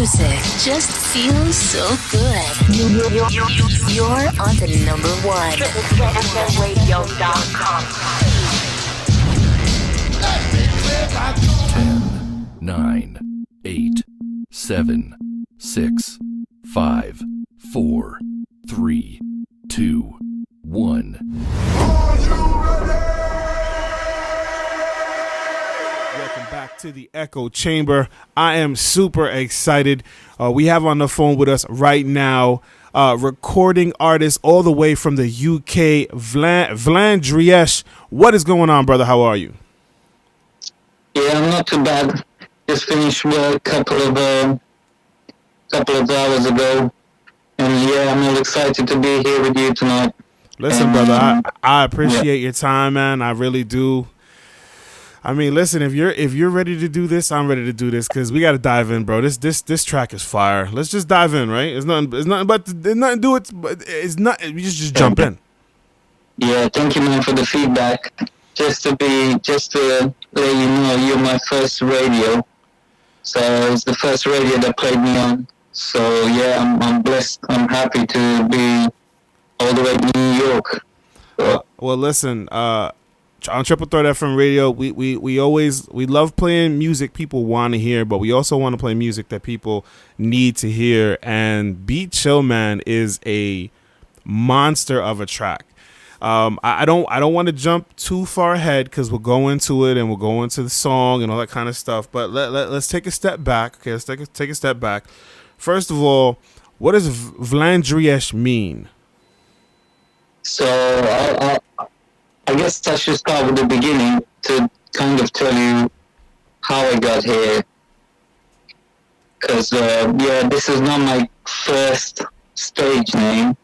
music just feels so good. You're on the number one. VLanDriesh.com. 10, 9, 8, 7, 6, 5, 4, 3, 2, 1. Welcome back to the Echo Chamber. I am super excited. We have on the phone with us right now recording artist all the way from the UK, VLanDriesh. What is going on, brother? How are you? Yeah, I'm not too bad. Just finished work a couple of hours ago, and yeah, I'm all excited to be here with you tonight. Listen, brother, I appreciate your time, man. I really do. I mean, listen, if you're ready to do this, I'm ready to do this because we got to dive in, bro. This track is fire. Let's just dive in, right? It's nothing but there's nothing to do it, but it's not. You just jump in. Yeah, thank you, man, for the feedback. Just to let you know, you're my first radio. So it's the first radio that played me on. So yeah, I'm blessed. I'm happy to be all the way to New York. Well, listen, on Triple Threat FM Radio, we love playing music people want to hear, but we also want to play music that people need to hear. And Beat Chill Man is a monster of a track. I don't want to jump too far ahead because we'll go into it and we'll go into the song and all that kind of stuff. But let's take a step back. Okay, let's take a step back. First of all, what does VLanDriesh mean? So I guess I should start with the beginning to kind of tell you how I got here. Because, this is not my first stage name.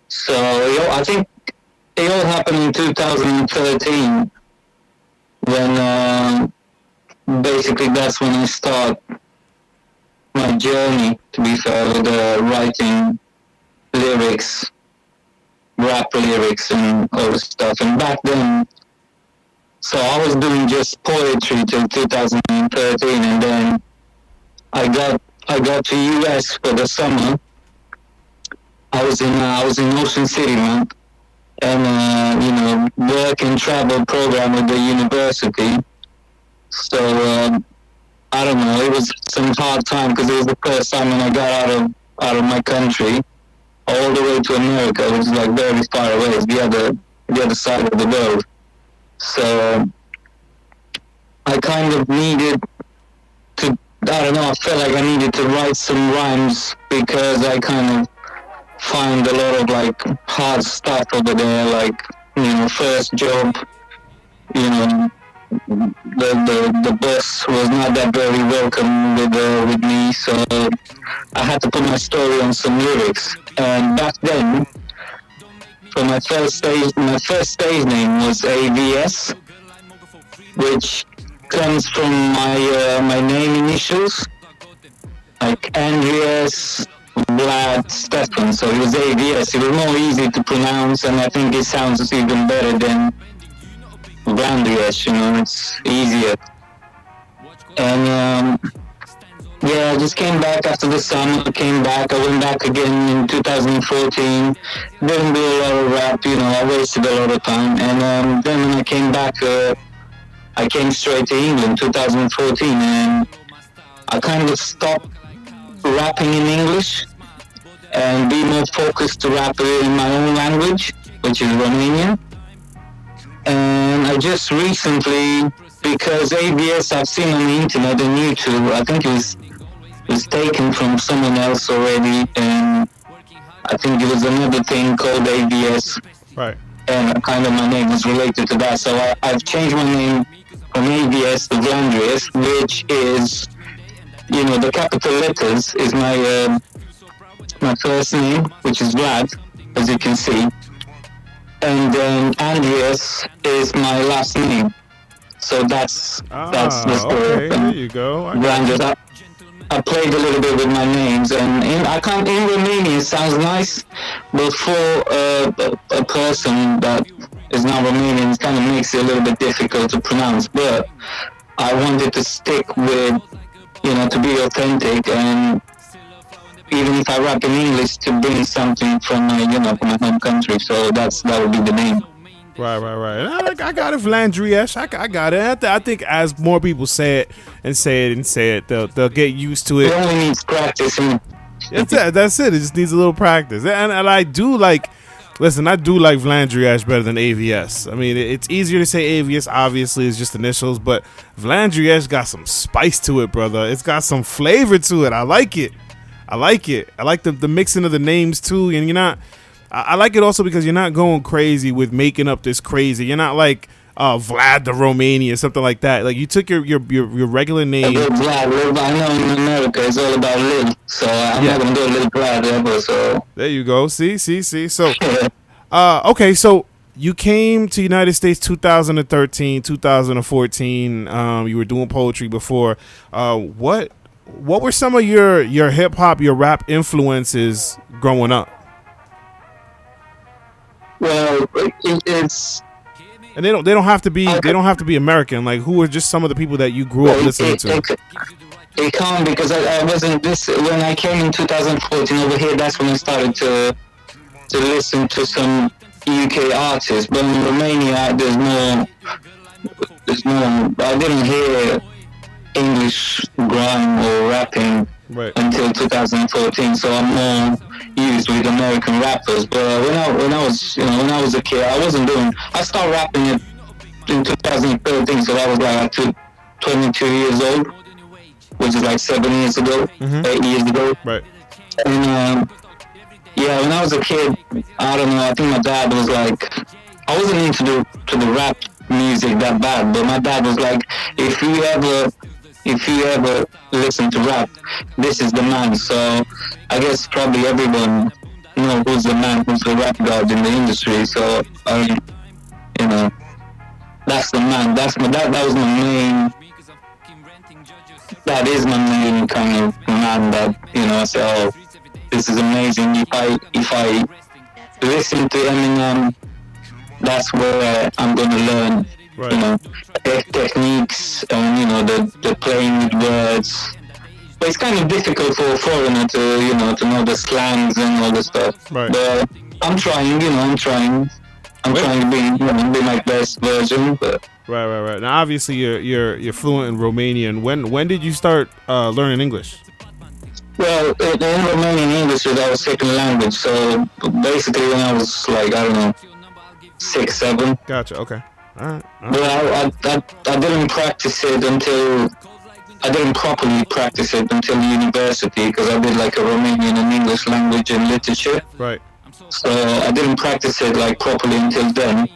So, I think it all happened in 2013 when basically that's when I start my journey, to be fair, with writing lyrics, rap lyrics and all this stuff. And back then, so I was doing just poetry till 2013, and then I got to US for the summer. I was in Ocean City, man, and work and travel program with the university. So I don't know, it was some hard time because it was the first time when I got out of my country all the way to America, which is like very far away. It's the other side of the world. So I kind of needed to, I felt like I needed to write some rhymes because I kind of find a lot of like hard stuff over there, like, first job, the boss was not that very welcome with me, so I had to put my story on some lyrics. And back then, for my first stage name was AVS, which comes from my name initials, like Andreas, Vlad, Stefan. So it was AVS. It was more easy to pronounce, and I think it sounds even better than VLanDriesh, it's easier. And I just came back after the summer, I went back again in 2014, didn't do a lot of rap, I wasted a lot of time. And then when I came back, I came straight to England 2014, and I kind of stopped rapping in English and be more focused to rap in my own language, which is Romanian. And I just recently, because ABS I've seen on the internet and YouTube, I think it was taken from someone else already, and I think it was another thing called ABS. Right. And kind of my name was related to that, so I've changed my name from ABS to VLanDriesh, which is, the capital letters is my first name, which is Vlad, as you can see. And then Andreas is my last name. So that's the story. Okay, there you go. I played a little bit with my names, and in Romanian it sounds nice, but for a person that is not Romanian, it kind of makes it a little bit difficult to pronounce. But I wanted to stick with to be authentic, and even if I rap in English, to bring something from my, from my home country. So that would be the name. Right. I got it, VLanDriesh. I got it. I think as more people say it, they'll get used to It it. only needs practice. That's it. It just needs a little practice. And I do like. Listen, I do like VLanDriesh better than AVS. I mean, it's easier to say AVS. Obviously, it's just initials, but VLanDriesh got some spice to it, brother. It's got some flavor to it. I like it. I like the mixing of the names too, and you're not. I like it also because you're not going crazy with making up this crazy. You're not like Vlad the Romanian, something like that. Like you took your regular name. Vlad, I know in America it's all about Lil, so I'm not gonna go Lil Vlad ever. So there you go. See. So, okay. So you came to United States 2013, 2014. You were doing poetry before. What were some of your hip hop, your rap influences growing up? Well, it's. And they don't have to be American. Like, who are just some of the people that you grew up listening to? It can't, because I wasn't this when I came in 2014 over here. That's when I started to listen to some UK artists. But in Romania, there's no. I didn't hear English grime or rapping until 2014. So I'm more used with American rappers. But when I was a kid, I started rapping in 2013, so that was like 22 years old, which is like 7 years ago, 8 years ago. Right. And when I was a kid, I don't know, I think my dad was like, I wasn't into the rap music that bad, but my dad was like, if you ever listen to rap, this is the man. So I guess probably everyone knows who's the man, who's the rap god in the industry. So that's the man. That was my main. That is my main kind of man. That I say, oh, this is amazing. If I listen to Eminem, that's where I'm gonna learn. Right. Techniques and the playing with words. But it's kind of difficult for a foreigner to know the slangs and all this stuff. Right. But I'm trying. I'm trying to be my best version. But right. Now, obviously, you're fluent in Romanian. When did you start learning English? Well, in Romanian English was our second language. So basically, when I was like, I don't know, 6, 7. Gotcha. Okay. All right. Well, I didn't practice it I didn't properly practice it until university, because I did like a Romanian and English language and literature. Right. So I didn't practice it like properly until then.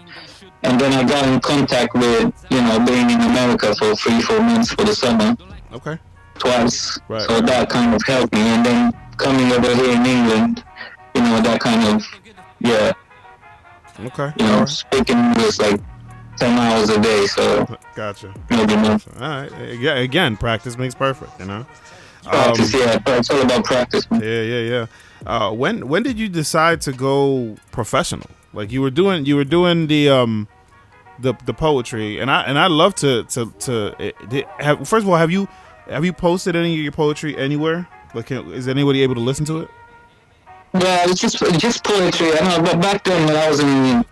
And then I got in contact with, being in America for 3-4 months for the summer. Okay. Twice. Right. So that kind of helped me. And then coming over here in England, that kind of, yeah. Okay. Speaking English like 10 hours a day, so gotcha. Maybe more. All right. Yeah. Again, practice makes perfect. Practice, it's all about practice. Yeah. When did you decide to go professional? Like you were doing the poetry, and I love to have. First of all, have you posted any of your poetry anywhere? Like, is anybody able to listen to it? Yeah, it's just poetry. I know, but back then when I was in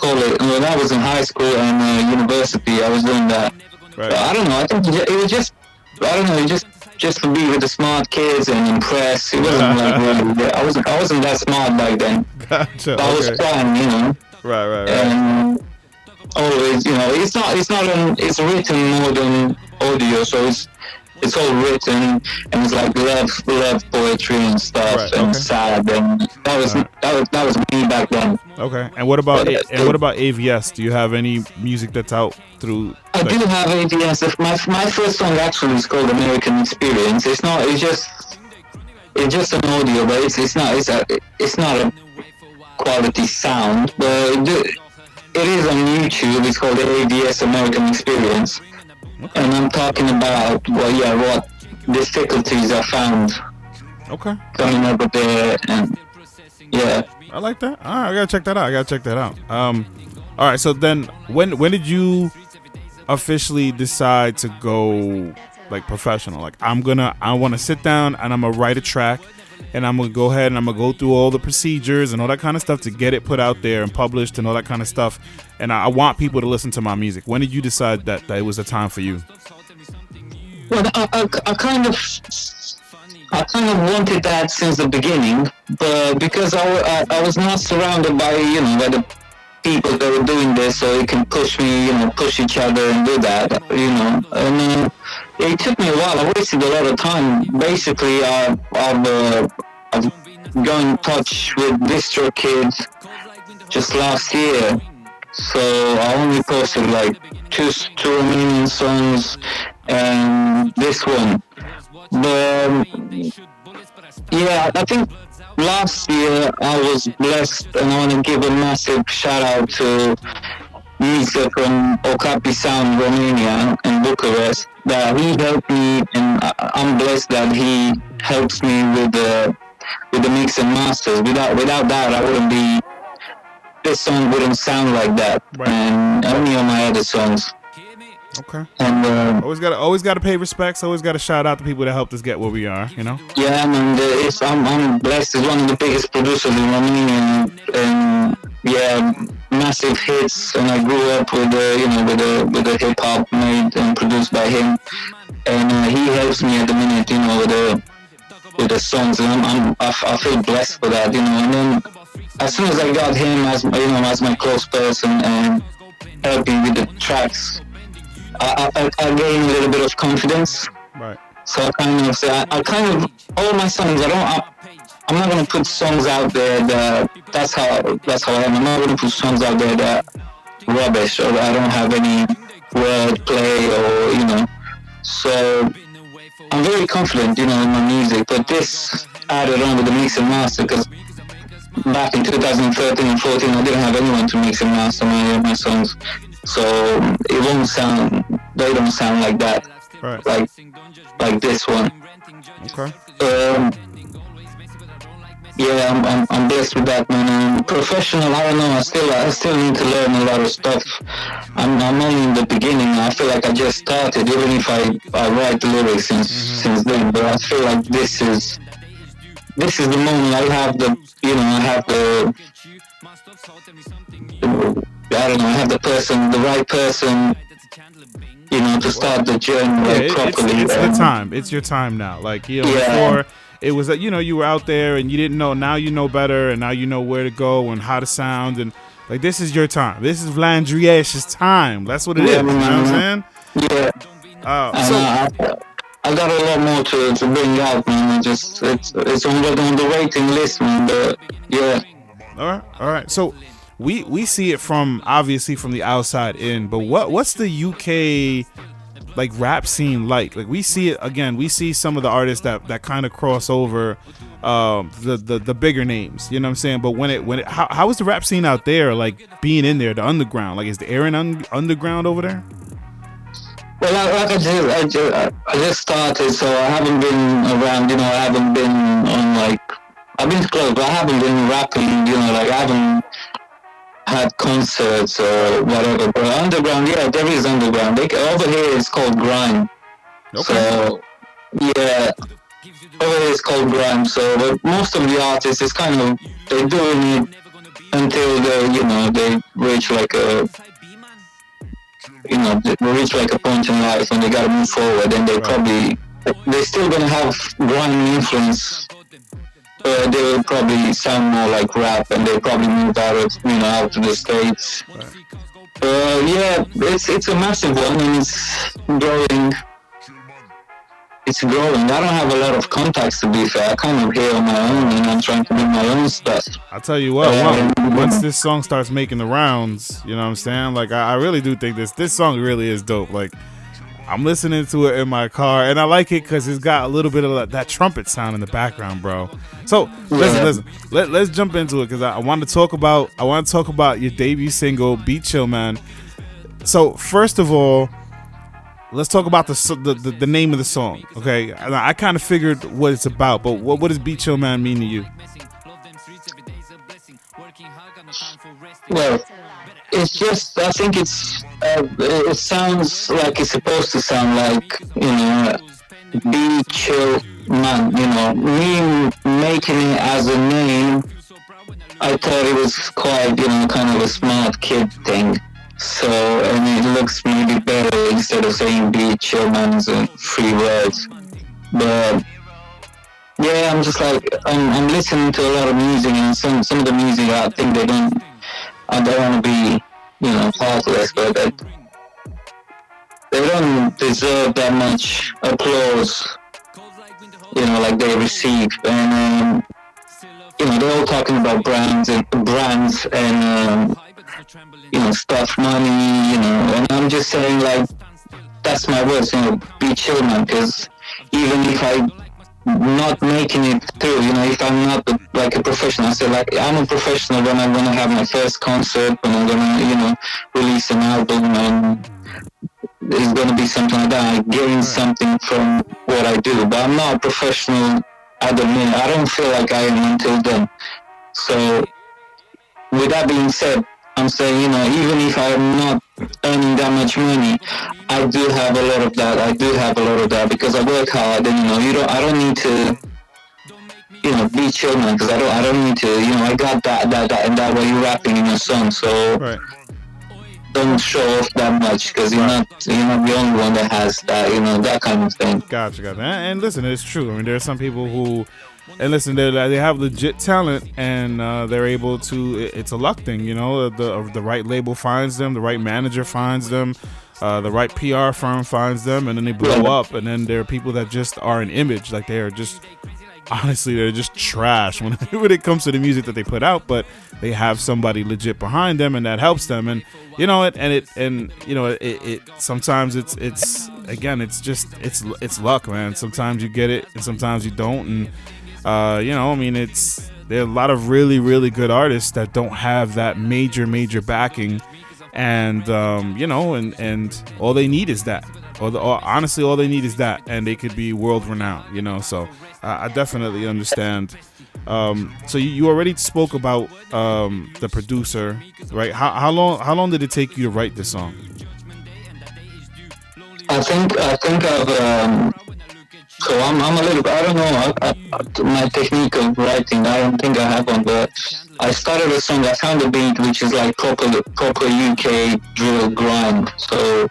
when I was in high school and university, I was doing that. Right. I don't know. I think it was just to be with the smart kids and impress. It wasn't like really. I wasn't that smart back then. Gotcha. I was fun, Right. And always, it's written more than audio, so it's all written, and it's like love poetry and stuff, and sad, and that was me back then. Okay. And what about AVS? Do you have any music that's out through? I do have AVS. My first song actually is called American Experience. It's just an audio, but it's not a quality sound, but it is on YouTube. It's called the AVS American Experience. And I'm talking about what difficulties I found. Okay. Coming over there, and yeah. I like that. All right, I gotta check that out. All right. So then, when did you officially decide to go like professional. Like I want to sit down and I'm gonna write a track, and I'm gonna go ahead and I'm gonna go through all the procedures and all that kind of stuff to get it put out there and published and all that kind of stuff. And I want people to listen to my music. When did you decide that it was the time for you? Well, I kind of wanted that since the beginning, but because I was not surrounded by by the people that were doing this, so it can push me, push each other and do that, and it took me a while. I wasted a lot of time. Basically, I've got in touch with DistroKid just last year, so I only posted like two Romanian songs and this one. But yeah, I think last year I was blessed, and I want to give a massive shout out to Misa from Okapi Sound, Romania and Bucharest, that he helped me, and I'm blessed that he helps me with the mix and masters. Without that, I wouldn't be. This song wouldn't sound like that, right. And any of my other songs. Okay. And always gotta pay respects. Always gotta shout out the people that helped us get where we are. Yeah, man. I'm blessed. He's one of the biggest producers in Romania, and yeah, massive hits. And I grew up with the hip hop made and produced by him, and he helps me at the minute, with the songs, and I feel blessed for that, And then as soon as I got him as my close person and helping with the tracks, I gained a little bit of confidence. Right. So I kind of all my songs. I'm not gonna put songs out there that's how I am. I'm not gonna put songs out there that rubbish or I don't have any word play or So I'm very confident, in my music. But this added on with the mix and master, because back in 2013 and 14, I didn't have anyone to mix and master my songs. So they don't sound like that, right. like this one. Okay. Yeah, I'm blessed with that, man. Professional, I don't know. I still need to learn a lot of stuff. I'm only in the beginning. I feel like I just started, even if I write the lyrics since then. But I feel like this is the moment. I have the right person, to start the journey properly. It's the time. It's your time now. Before it was you were out there and you didn't know. Now you know better, and now you know where to go and how to sound, and this is your time. This is VLanDriesh's time. That's what it is. You know what I'm saying? Yeah. I got a lot more to bring out, man. It's on the waiting list, man. But yeah. All right. So we see it obviously from the outside in, but what's the UK rap scene like? We see it again. We see some of the artists that kind of cross over the bigger names. You know what I'm saying? But how is the rap scene out there? Being in there, the underground. Is the Aaron underground over there? Well, I just started, so I haven't been around. I haven't been on I've been close, but I haven't been rapping. I haven't had concerts or whatever. But underground, yeah, there is underground. Over here it's called grime. Okay. So yeah, over here it's called grime. So but most of the artists is kind of they're doing it until they reach they reach a point in life and they gotta move forward, and they're still gonna have grime influence. They will probably sound more like rap, and they probably move out to the States. Right. Yeah, it's a massive one, and it's growing. It's growing. I don't have a lot of contacts, to be fair. I kind of here on my own, and I'm trying to do my own stuff. I'll tell you what, once this song starts making the rounds, you know what I'm saying? I really do think this song really is dope. I'm listening to it in my car, and I like it because it's got a little bit of that trumpet sound in the background, bro. So listen, let's jump into it, because I want to talk about your debut single, Beat Chill Man. So first of all, let's talk about the name of the song. Okay, I kind of figured what it's about, but what does Beat Chill Man mean to you? Well, it's just, I think it's It sounds like it's supposed to sound like, be chill man. Me making it as a name, I thought it was quite, kind of a smart kid thing. So, and it looks maybe better instead of saying be chill man's 3 words. But yeah, I'm just like, I'm listening to a lot of music, and some of the music I think I don't want to be, heartless, but they don't deserve that much applause, like they receive. And they're all talking about brands and stuff, money, and I'm just saying, like, that's my words, be chill, man, because even if I'm not making it through, if I'm not like a professional, I say, like, I'm a professional when I'm gonna have my first concert, when I'm gonna, release an album, and it's gonna be something like that. I gain something from what I do, but I'm not a professional at the minute. I don't feel like I am until then. So, with that being said, I'm saying, even if I'm not earning that much money, I do have a lot of that. I do have a lot of that because I work hard, and I don't need to, be chill, man, because I don't need to, I got that, and that way you're rapping in your song. So don't show off that much because you're not the only one that has that, that kind of thing. Gotcha. And listen, it's true. I mean, there are some people who. And listen, they have legit talent, and they're able to. It's a luck thing, The right label finds them, the right manager finds them, the right PR firm finds them, and then they blow up. And then there are people that just are an image, like they are just. Honestly, they're just trash when it comes to the music that they put out, but they have somebody legit behind them, and that helps them. And it sometimes it's again, it's luck, man. Sometimes you get it, and sometimes you don't, and. There are a lot of really, really good artists that don't have that major backing, and and all they need is that, or honestly, all they need is that, and they could be world renowned, So I definitely understand. So you already spoke about the producer, right? How long did it take you to write this song? I think I've. So I'm a little, I don't know, my technique of writing, I don't think I have one, but I started a song, I found a beat which is like proper UK drill grind. So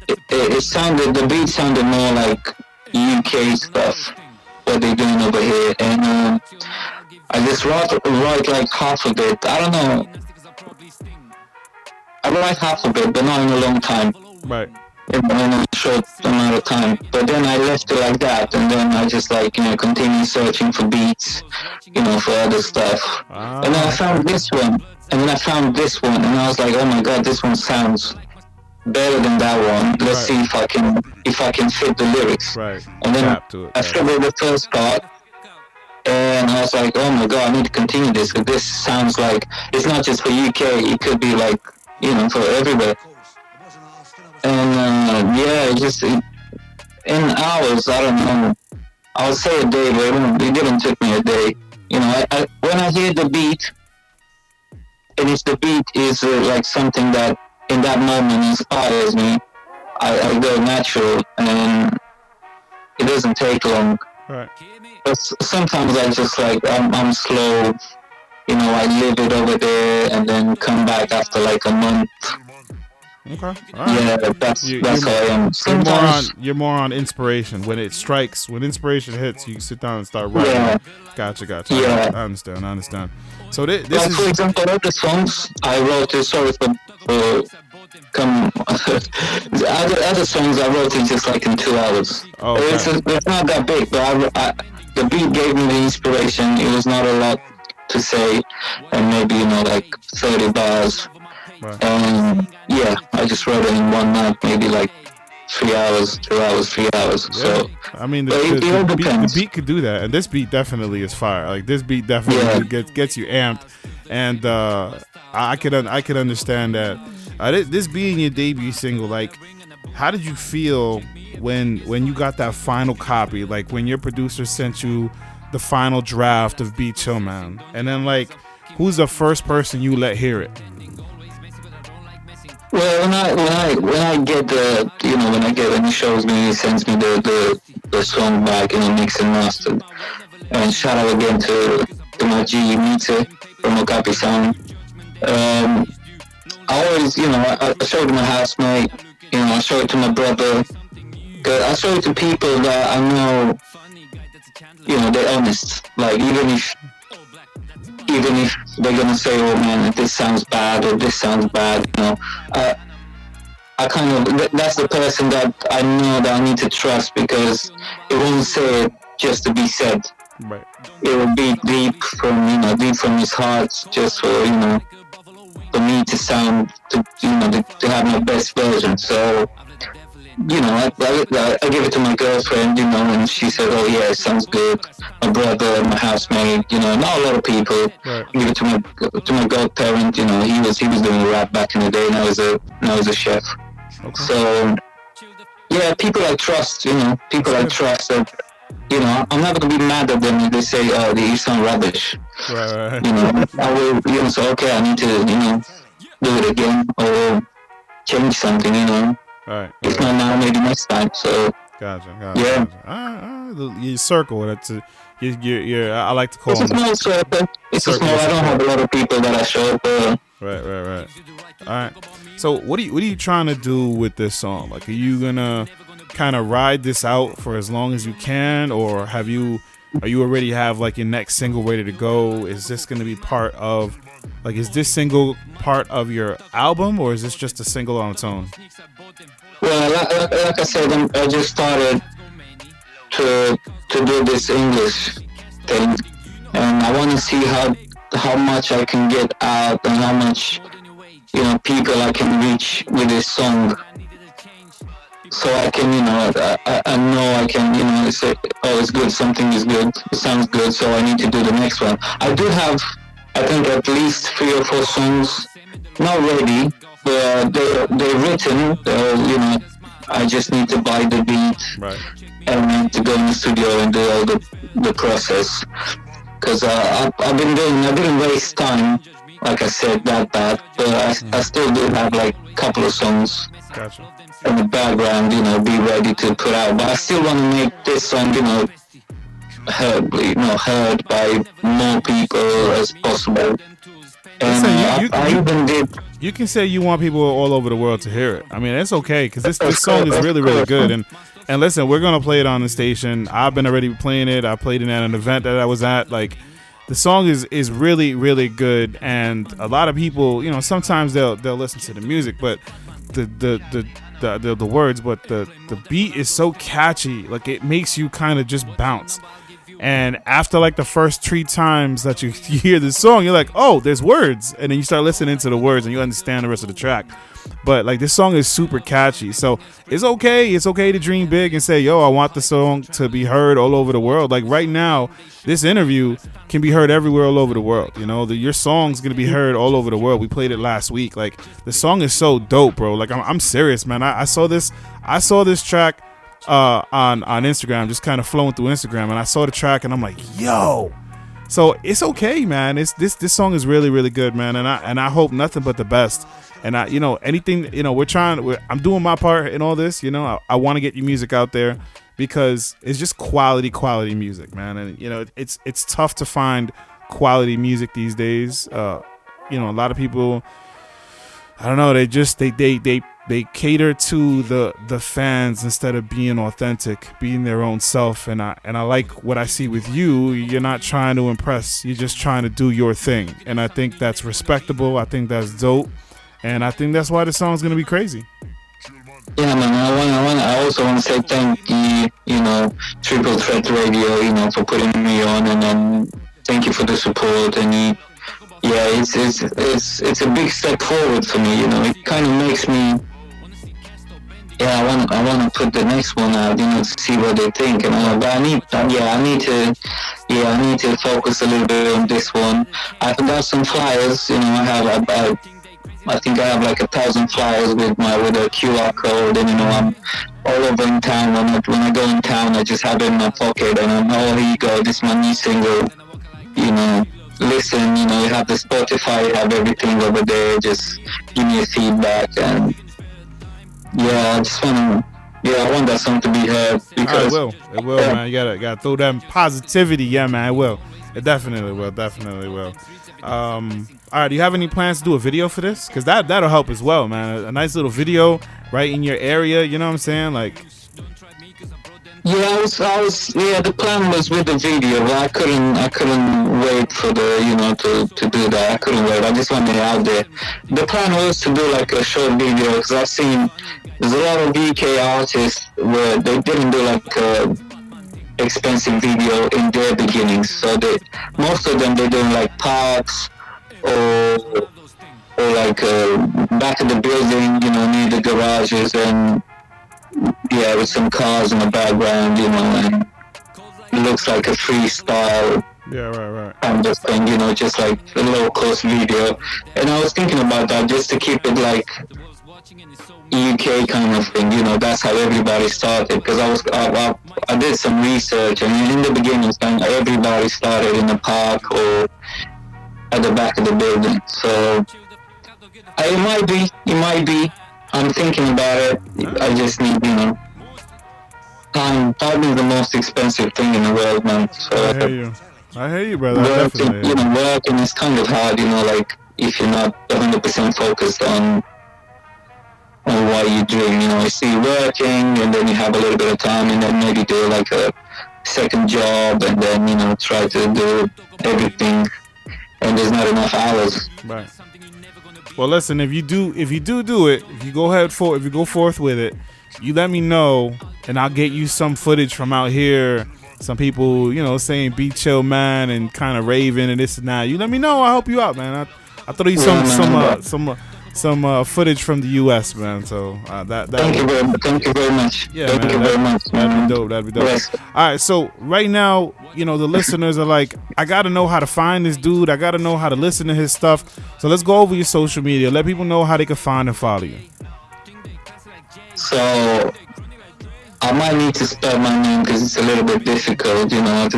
the beat sounded more like UK stuff, what they're doing over here. And I just write like half of it. I don't know. I write half of it, but not in a long time. Right. In a short amount of time, but then I left it like that, and then I just continue searching for beats, for other stuff. And then I found this one, and I was like, oh my god, this one sounds better than that one. Let's see if I can fit the lyrics. Right. And then I figured the first part, and I was like, oh my god, I need to continue this, because this sounds like it's not just for UK, it could be like for everywhere. And in hours, I don't know, I'll say a day, but it didn't take me a day. When I hear the beat, and if the beat is like something that in that moment inspires me, I go natural, and it doesn't take long. Right. But sometimes I just I'm slow, I leave it over there and then come back after like a month. Okay. All right. Yeah, that's how I am. Sometimes you're more on inspiration. When it strikes, when inspiration hits, you sit down and start writing. Yeah. Gotcha. Yeah. I understand. So this like, is, for example, other songs I wrote. Sorry for other songs I wrote it just like in 2 hours. Oh, okay. It's not that big, but the beat gave me the inspiration. It was not a lot to say, and maybe like 30 bars. Right. And I just wrote it in one night, maybe like 3 hours, 2 hours, 3 hours. Yeah. So I mean, the beat could do that, and this beat definitely is fire. Like this beat definitely gets you amped, and I could understand that. This being your debut single, like, how did you feel when you got that final copy? Like when your producer sent you the final draft of Be Chill Man, and then like, who's the first person you let hear it? Well, when I get the when I get when the show's me, he sends me the song back, mix and mastered. And shout out again to my G Mite from Okapi Sound. Um, I always, I show it to my housemate. I show it to my brother. I show it to people that I know. They're honest. Like even if they're gonna say, "Oh man, this sounds bad," or "This sounds bad," I kind of that's the person that I know that I need to trust, because it won't say it just to be said. Right. It will be deep from his heart, just for me to sound to have my best version. So I give it to my girlfriend, and she said, "Oh yeah, it sounds good." My brother, my housemate, not a lot of people. Right. I give it to my godparent. He was doing rap back in the day. Now he's a chef. Okay. So yeah, people I trust. People I trust that. I'm never gonna be mad at them if they say, "Oh, you sound rubbish." Right. I will. So okay, I need to do it again or change something. Right. If not now, maybe next time. So Gotcha. yeah. You circle. That's I like to call It's a them. small circle. It's a small. I don't have a lot of people that I show up. Right. All right. So what are you trying to do with this song? Like, are you gonna kind of ride this out for as long as you can, or are you already have like your next single ready to go? Is this gonna be part of, like, is this single part of your album, or is this just a single on its own? Well, like I said, I just started to do this English thing, and I want to see how much I can get out and how much people I can reach with this song. So I can, I know I can, say, "Oh, it's good. Something is good. It sounds good." So I need to do the next one. I do have, I think, at least 3 or 4 songs not ready. They're written. I just need to buy the beat. Right. And I need to go in the studio and do all the process. Because I didn't waste time, like I said, that bad. But I still do have like a couple of songs. Gotcha. In the background, be ready to put out. But I still want to make this song, heard by more people as possible. And I even did. You can say you want people all over the world to hear it. I mean, it's okay, because this song is really, really good. And listen, we're gonna play it on the station. I've been already playing it. I played it at an event that I was at. Like, the song is really, really good. And a lot of people, sometimes they'll listen to the music, but the words, but the beat is so catchy. Like, it makes you kind of just bounce. And after like the first 3 times that you hear the song, you're like, "Oh, there's words," and then you start listening to the words and you understand the rest of the track. But like, this song is super catchy, so it's okay. It's okay to dream big and say, "Yo, I want the song to be heard all over the world." Like, right now, this interview can be heard everywhere all over the world. Your song's gonna be heard all over the world. We played it last week. Like, the song is so dope, bro. Like, I'm serious, man. I saw this track on Instagram, just kind of flowing through Instagram, and I saw the track and I'm like, "Yo." So it's okay, man. This song is really, really good, man. And I hope nothing but the best. And anything, I'm doing my part in all this. I want to get your music out there, because it's just quality music, man. And it's tough to find quality music these days. A lot of people, I don't know, they cater to the fans instead of being authentic, being their own self. And I like what I see with you. You're not trying to impress. You're just trying to do your thing. And I think that's respectable. I think that's dope. And I think that's why the song's going to be crazy. Yeah, man. I also want to say thank you, Triple Threat Radio, for putting me on, and then thank you for the support. And yeah, it's a big step forward for me. It kind of makes me. Yeah, I want to put the next one out, to see what they think. But I need to focus a little bit on this one. I've got some flyers. I think I have like 1,000 flyers with a QR code, and I'm all over in town. When I go in town, I just have it in my pocket, and here you go. This is my new single. listen. You know, you have the Spotify, you have everything over there. Just give me a feedback, and yeah, I just want to. Yeah, I want that song to be heard because It will, man. You gotta throw that positivity. Yeah, man, it will. It definitely will. All right, do you have any plans to do a video for this? Because that'll help as well, man. A nice little video right in your area. You know what I'm saying? Like, yeah, yeah, the plan was with the video, but I couldn't wait for the, you know, to do that. I couldn't wait. I just wanted it out there. The plan was to do like a short video, because I've seen there's a lot of VK artists where they didn't do like a expensive video in their beginnings. So most of them, they're doing like parks or like back of the building, you know, near the garages, and yeah, with some cars in the background, you know, and it looks like a freestyle. Yeah, right. I'm just saying, you know, just like a low cost video. And I was thinking about that just to keep it like UK kind of thing, you know. That's how everybody started, because I did some research, and in the beginning everybody started in the park or at the back of the building. So it might be. I'm thinking about it. I just need, you know, time. Time is the most expensive thing in the world, man. So I hear you, brother. Working is kind of hard, you know, like if you're not 100% focused on what you're doing, you know. You see working, and then you have a little bit of time, and then maybe do like a second job, and then, you know, try to do everything, and there's not enough hours. Right. Well, listen, if you do it, if you go forth with it, you let me know, and I'll get you some footage from out here. Some people, you know, saying "be chill, man," and kind of raving and this and that. You let me know. I'll help you out, man. I'll throw you some footage from the U.S., man. So Thank you very much. Yeah, thank man, you very much. That'd be dope. Yes. All right, so right now, you know, the listeners are like, I gotta know how to find this dude. I gotta know how to listen to his stuff. So let's go over your social media. Let people know how they can find and follow you. So I might need to spell my name because it's a little bit difficult, you know.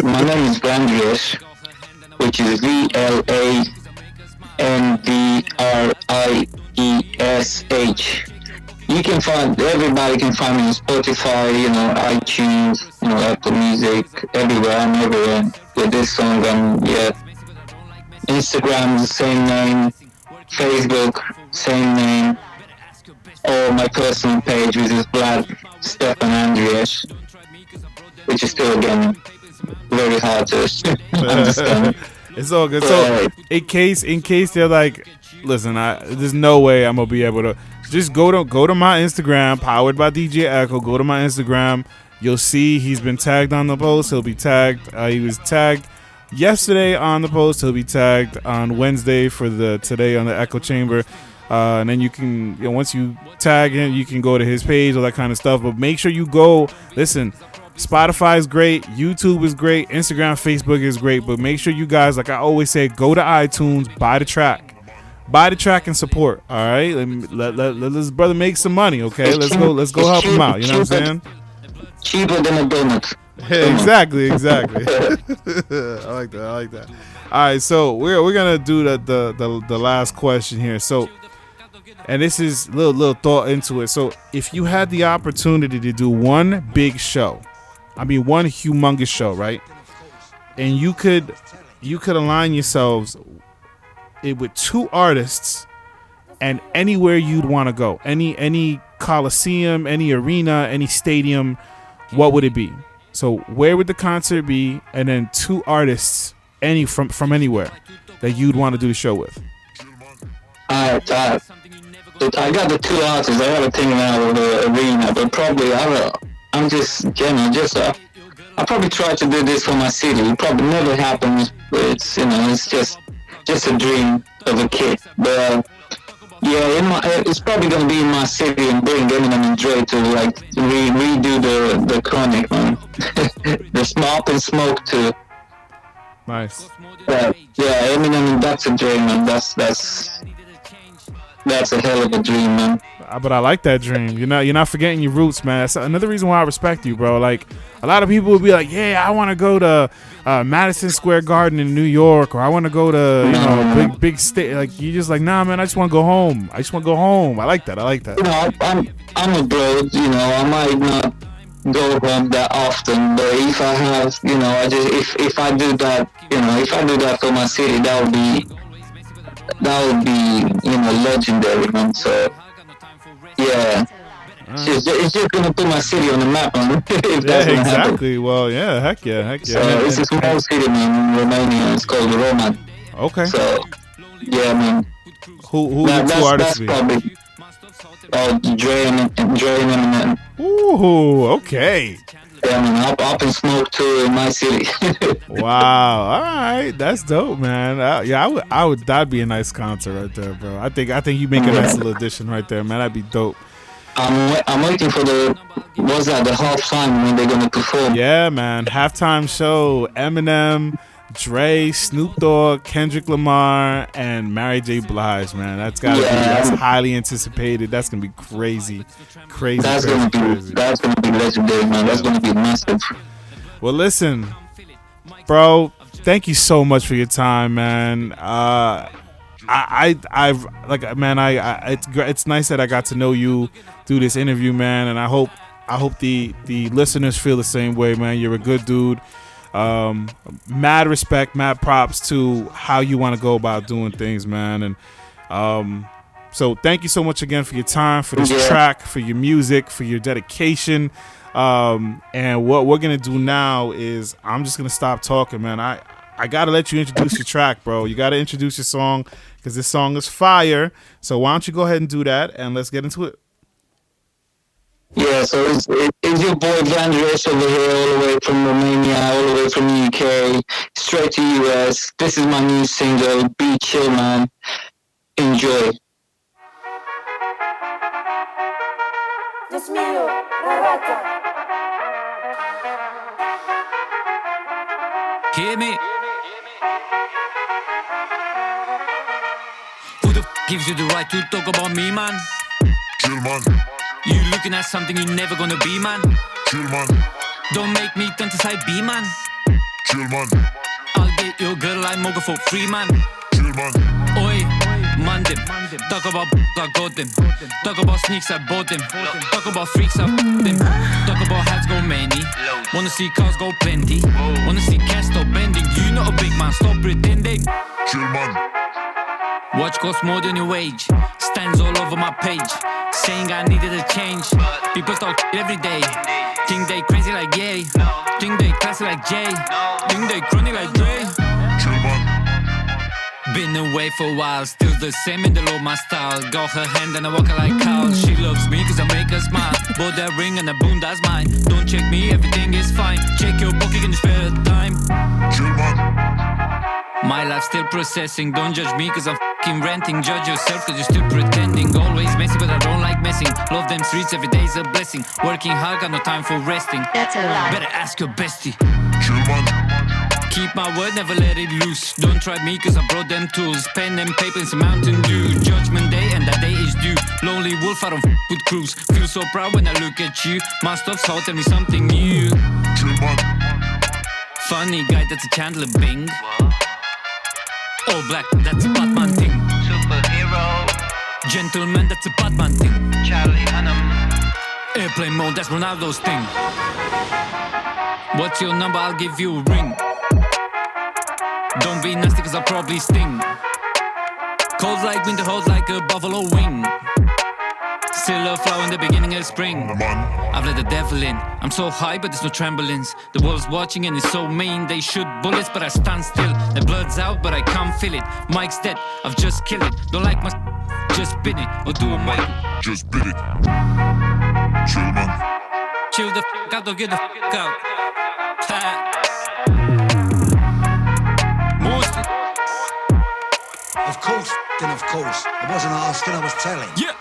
My name is VLanDriesh, which is VLanDriesh. Everybody can find me on Spotify, you know, iTunes, you know, Apple Music, everywhere. I'm everywhere with this song. Instagram is the same name, Facebook, same name, or my personal page, which is VLanDriesh, which is still, again, very hard to understand. It's all good. So in case they're like, listen, there's no way I'm gonna be able to. Just go to my Instagram, powered by DJ Echo. Go to my Instagram. You'll see he's been tagged on the post. He'll be tagged. He was tagged yesterday on the post. He'll be tagged on Wednesday for the today on the Echo Chamber. And then you can, you know, once you tag him, you can go to his page, all that kind of stuff. But make sure you go. Listen, Spotify is great. YouTube is great. Instagram, Facebook is great. But make sure you guys, like I always say, go to iTunes, buy the track. Buy the track and support. All right, let this brother make some money. Okay, let's go help him out. You know what I'm saying? Cheaper than a donut. Yeah, exactly. I like that. All right, so we're gonna do the last question here. So, and this is little thought into it. So, if you had the opportunity to do one big show, one humongous show, right? And you could align yourselves with two artists, and anywhere you'd want to go, any coliseum, any arena, any stadium, what would it be? So where would the concert be? And then two artists, from anywhere that you'd want to do the show with. I got the two artists. I got to think now of the arena, but probably I probably try to do this for my city. It probably never happens, but it's just a dream of a kid. But it's probably gonna be in my city, and bring Eminem and Dre to like redo the Chronic, man. The Smop and Smoke too. Nice. Eminem, that's a dream, man. That's a hell of a dream, man. but I like that dream. You're not forgetting your roots, man. That's another reason why I respect you, bro. Like a lot of people would be like, yeah, I want to go to Madison Square Garden in New York, or I want to go to big state. Like you just like, nah, man. I just want to go home. I like that. I'm abroad. I might not go home that often, but if I have, if I do that, if I do that for my city, that would be legendary, man. So yeah, it's just gonna put my city on the map, man. If that's gonna exactly. happen. Well, yeah, heck yeah. So it's a small city, man, in Romania. It's called Roma. Okay. So yeah, man. Who the two artists be? Probably Dre and Eminem. Ooh, okay. Yeah, man, up in smoke too in my city. Wow, all right, that's dope, man. I would. That'd be a nice concert right there, bro. I think you make a nice little addition right there, man. That'd be dope. I'm waiting for the halftime when they're gonna perform. Yeah, man, halftime show. Eminem, Dre, Snoop Dogg, Kendrick Lamar, and Mary J. Blige, man. That's that's highly anticipated. That's gonna be crazy. That's gonna be legendary, man. That's gonna be massive. Well, listen, bro. Thank you so much for your time, man. It's nice that I got to know you through this interview, man. And I hope the listeners feel the same way, man. You're a good dude. Mad respect, mad props to how you want to go about doing things, man. And so thank you so much again for your time, for this track, for your music, for your dedication. And what we're gonna do now is I'm just gonna stop talking, man. I gotta let you introduce your track, bro. You gotta introduce your song because this song is fire. So why don't you go ahead and do that, and let's get into it. Yeah, so it's your boy VLanDriesh over here, all the way from Romania, all the way from UK, straight to US. This is my new single, Be Chill, man. Enjoy. Hear me? Who the gives you the right to talk about me, man? Chill, man. You looking at something you never gonna be, man. Chill, man. Don't make me fantasize, be, man. Chill, man. I'll get your girl like Moga for free, man. Chill, man. Oi, man them. Talk about I got them. Talk about sneaks, I bought them. Talk about freaks, I them. Talk about hats go many. Wanna see cars go plenty. Wanna see cash stop bending. You not a big man, stop pretending. Chill, man. Watch costs more than your wage. Stands all over my page. Saying I needed a change. People talk every day. Think they crazy like yay. Think they classy like Jay. Think they chronic like Dre. Chill, man. Been away for a while, still the same in the low my style. Got her hand and I walk her like Kyle. She loves me cause I make her smile. Bought that ring and the boom, that's mine. Don't check me, everything is fine. Check your pocket in the spare time. Chill, man. My life still processing. Don't judge me cause I'm fucking renting. Judge yourself cause you're still pretending. Always messy but I don't like messing. Love them streets, every day's a blessing. Working hard, got no time for resting. That's a lie. Better ask your bestie. Chill, man. Keep my word, never let it loose. Don't try me cause I brought them tools. Pen and paper and some Mountain Dew. Judgment day and that day is due. Lonely wolf, I don't with crews. Feel so proud when I look at you. My stuff's hot, tell me something new. Chill, man. Funny guy, that's a Chandler Bing. All black, that's a Batman thing. Superhero, Gentleman, that's a Batman thing. Charlie Hunnam. Airplane mode, that's Ronaldo's thing. What's your number? I'll give you a ring. Don't be nasty cause I'll probably sting. Cold like winter, hot like a buffalo wing. Still a flower in the beginning of spring. Man. I've let the devil in. I'm so high but there's no trampolines. The world's watching and it's so mean. They shoot bullets but I stand still. The blood's out but I can't feel it. Mike's dead, I've just killed it. Don't like my just spin it or do a mic. Just beat it. Chill, man. Chill the out, don't get the out. Mostly. Of course, then of course. I wasn't asking, I was telling. Yeah.